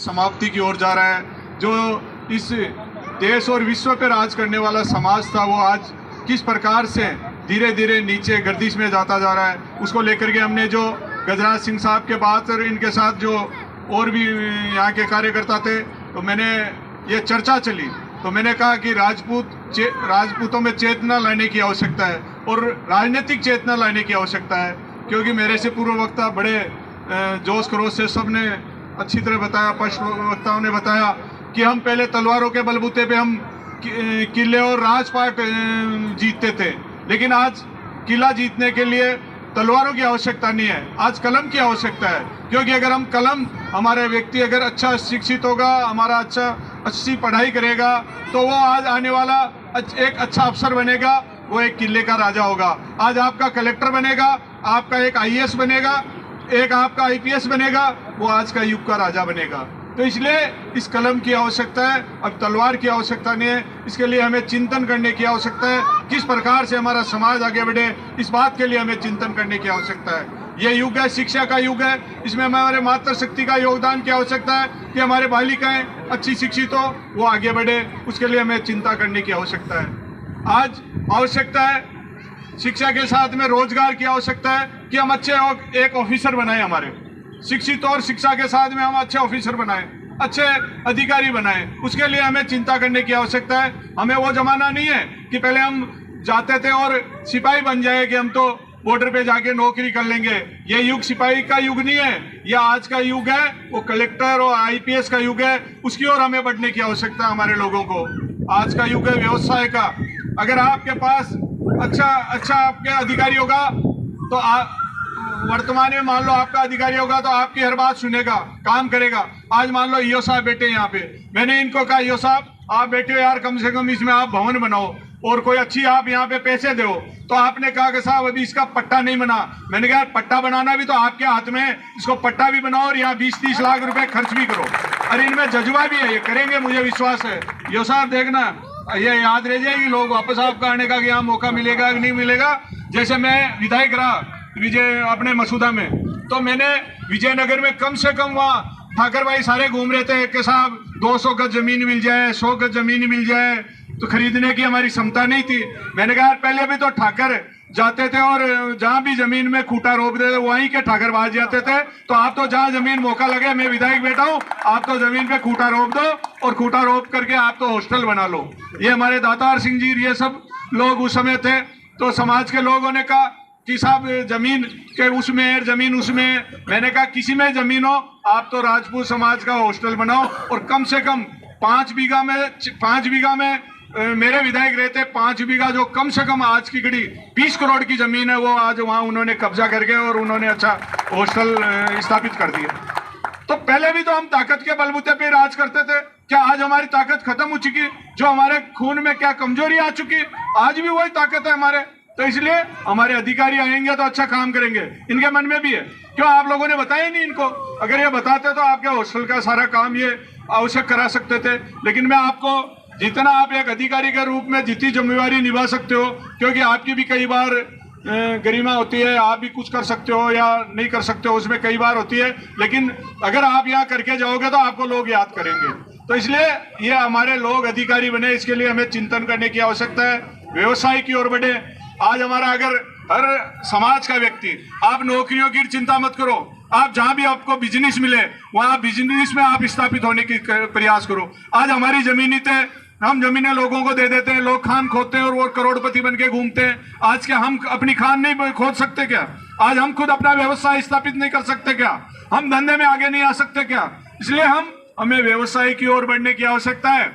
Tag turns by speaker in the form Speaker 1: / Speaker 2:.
Speaker 1: समाप्ति की ओर जा रहा है। जो इस देश और विश्व पर राज करने वाला समाज था, वो आज किस प्रकार से धीरे धीरे नीचे गर्दिश में जाता जा रहा है, उसको लेकर के हमने जो गजराज सिंह साहब के बाद और इनके साथ जो और भी यहाँ के कार्यकर्ता थे, तो मैंने ये चर्चा चली, तो मैंने कहा कि राजपूतों में चेतना लाने की आवश्यकता है और राजनीतिक चेतना लाने की आवश्यकता है। क्योंकि मेरे से पूर्व वक्ता बड़े जोश खरोश से सबने अच्छी तरह बताया, पश्चिम वक्ताओं ने बताया कि हम पहले तलवारों के बलबूते पे हम किले और राजपाट जीतते थे, लेकिन आज किला जीतने के लिए तलवारों की आवश्यकता नहीं है, आज कलम की आवश्यकता है। क्योंकि अगर हम कलम, हमारे व्यक्ति अगर अच्छा शिक्षित होगा, हमारा अच्छी पढ़ाई करेगा, तो वो आज आने वाला एक अच्छा अफसर बनेगा, वो एक किले का राजा होगा। आज आपका कलेक्टर बनेगा, आपका एक आईएएस बनेगा, एक आपका आईपीएस बनेगा, वो आज का युग का राजा बनेगा। तो इसलिए इस कलम की आवश्यकता है, अब तलवार की आवश्यकता नहीं है। इसके लिए हमें चिंतन करने की आवश्यकता है, किस प्रकार से हमारा समाज आगे बढ़े, इस बात के लिए हमें चिंतन करने की आवश्यकता है। ये युग है, शिक्षा का युग है, इसमें हमारे मातृशक्ति का योगदान की आवश्यकता है कि हमारे बालिकाएं अच्छी शिक्षित हो, वो आगे बढ़े, उसके लिए हमें चिंता करने की आवश्यकता है। आज आवश्यकता है शिक्षा के साथ में रोजगार की आवश्यकता है कि हम अच्छे एक ऑफिसर बनाए, हमारे शिक्षित और शिक्षा के साथ में हम अच्छे ऑफिसर बनाएं, अच्छे अधिकारी बनाएं। उसके लिए हमें चिंता करने की आवश्यकता है। हमें वो जमाना नहीं है कि पहले हम जाते थे और सिपाही बन जाए कि हम तो बॉर्डर पे जाके नौकरी कर लेंगे। ये युग सिपाही का युग नहीं है, यह आज का युग है, वो कलेक्टर और आईपीएस का युग है, उसकी ओर हमें बढ़ने की आवश्यकता है हमारे लोगों को। आज का युग है व्यवसाय का। अगर आपके पास अच्छा आपके अधिकारी होगा तो वर्तमान में मान लो आपका अधिकारी होगा तो आपकी हर बात सुनेगा, काम करेगा। आज मान लो ईओ साहब बैठे यहाँ पे, मैंने इनको कहा ईओ साहब आप बैठे हो यार, कम से कम इसमें आप भवन बनाओ और कोई अच्छी आप यहाँ पे पैसे दो। तो आपने कहा कि साहब अभी इसका पट्टा नहीं बना। मैंने कहा पट्टा बनाना भी तो आपके हाथ में है, इसको पट्टा भी बनाओ और यहाँ 20-30 लाख रुपए खर्च भी करो। अरे इनमें जज्बा भी है, ये करेंगे, मुझे विश्वास है। ईओ साहब देखना, ये याद रह जाएगी, लोग वापस आपका आने का कि यहाँ मौका मिलेगा कि नहीं मिलेगा। जैसे मैं विधायक रहा विजय अपने मसूदा में, तो मैंने विजयनगर में कम से कम वहाँ ठाकर भाई सारे घूम रहे थे कि साहब 200 गज जमीन मिल जाए, 100 गज जमीन मिल जाए, तो खरीदने की हमारी क्षमता नहीं थी। मैंने कहा पहले भी तो ठाकर जाते थे और जहां भी जमीन में खूंटा रोप देते वहीं के ठाकर बाज जाते थे। तो आप तो जहां जमीन मौका लगे, मैं विधायक बैठा हूं, आप तो जमीन पे खूंटा रोप दो और खूंटा रोप करके आप तो हॉस्टल बना लो। ये हमारे दातार सिंह जी, ये सब लोग उस समय थे। तो समाज के लोगों ने कहा कि साहब जमीन के उसमें, जमीन उसमें। मैंने कहा किसी में जमीन हो, आप तो राजपूत समाज का हॉस्टल बनाओ और कम से कम 5 बीघा में मेरे विधायक रहते 5 बीघा, जो कम से कम आज की घड़ी 20 करोड़ की जमीन है, वो आज वहाँ उन्होंने कब्जा करके और उन्होंने अच्छा हॉस्टल स्थापित कर दिया। तो पहले भी तो हम ताकत के बलबूते पे राज करते थे, क्या आज हमारी ताकत खत्म हो चुकी? जो हमारे खून में क्या कमजोरी आ चुकी, आज भी वही ताकत है हमारे। तो इसलिए हमारे अधिकारी आएंगे तो अच्छा काम करेंगे, इनके मन में भी है। क्यों आप लोगों ने बताया नहीं इनको? अगर ये बताते तो आपके हॉस्टल का सारा काम ये आवश्यक करा सकते थे। लेकिन मैं आपको, जितना आप एक अधिकारी के रूप में जितनी जिम्मेवारी निभा सकते हो, क्योंकि आपकी भी कई बार गरिमा होती है, आप भी कुछ कर सकते हो या नहीं कर सकते हो, उसमें कई बार होती है, लेकिन अगर आप यहाँ करके जाओगे तो आपको लोग याद करेंगे। तो इसलिए ये हमारे लोग अधिकारी बने, इसके लिए हमें चिंतन करने की आवश्यकता है, व्यवसाय की ओर बढ़े। आज हमारा अगर हर समाज का व्यक्ति, आप नौकरियों की चिंता मत करो, आप जहां भी आपको बिजनेस मिले वहां बिजनेस में आप स्थापित होने की प्रयास करो। आज हमारी जमीनी थे, हम जमीनें लोगों को दे देते हैं, लोग खान खोदते हैं और वो करोड़पति बन के घूमते हैं। आज क्या हम अपनी खान नहीं खोद सकते क्या? आज हम खुद अपना व्यवसाय स्थापित नहीं कर सकते क्या? हम धंधे में आगे नहीं आ सकते क्या? इसलिए हमें व्यवसाय की ओर बढ़ने की आवश्यकता है।